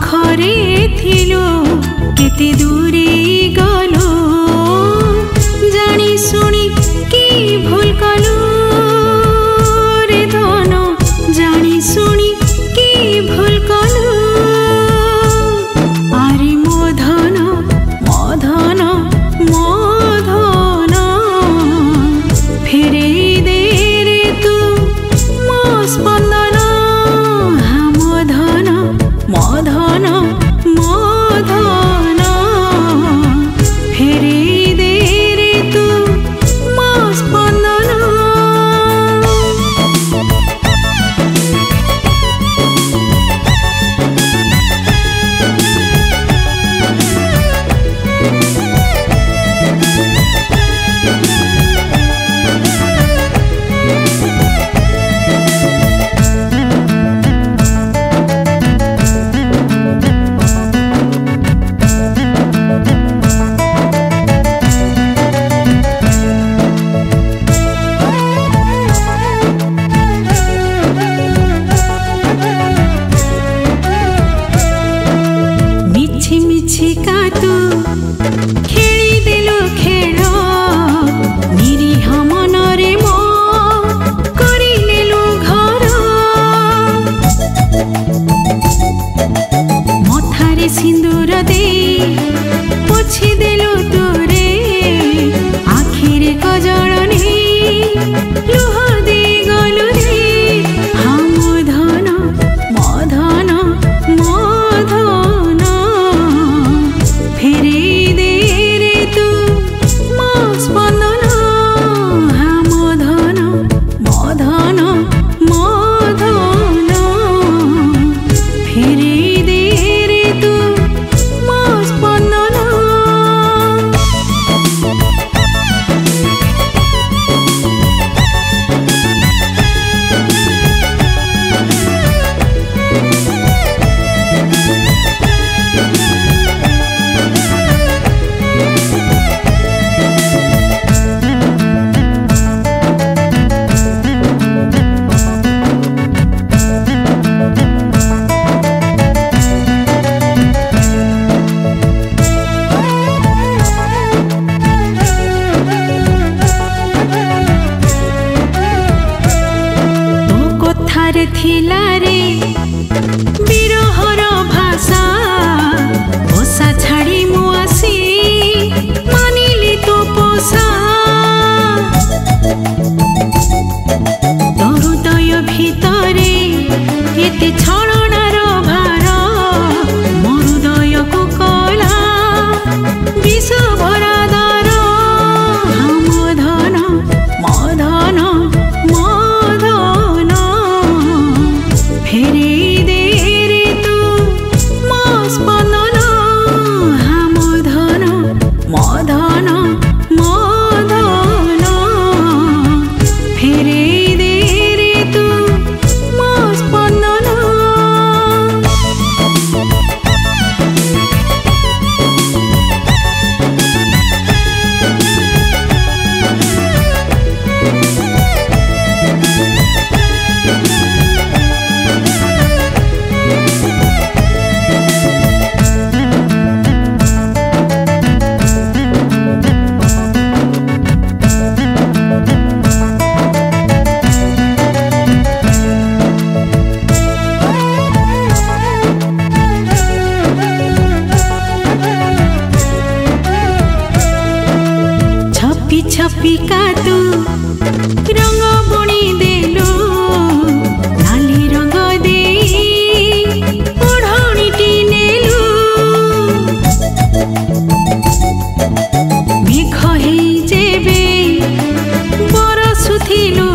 पाखरे थिलो केते दूरे गलो जानी सुनी की भूल कलो रे धन जानी सुनी की भूल कलो आरे मो धन फेरे दे रे तू मो स्पंदन मो धन फेरे दे रे तू मो स्पंदन सिंदूर दे पोछि देलु तोरे आखिरे कजळनी लुह दे गलु रे मो धन फेरे दे रे तू मो स्पंदन मो धन फेरे दे रे तू मो स्पंदन थारे थिला रे बिरहर भाषा भाषा छाड़ी मु आसी मानिली तो पोसा तो हृदय भितरे एते छलनार भार मो हृदय को कला विष भरा दार मो धन फेरे दे रे तू मो स्पंदन मो धन फेरे दे रे तू मो स्पंदन छपी का तू रंग बुणी देलु नाली रंग दे ओढ़णीटी नेलु मेघ हे जेबे बरसुथिलु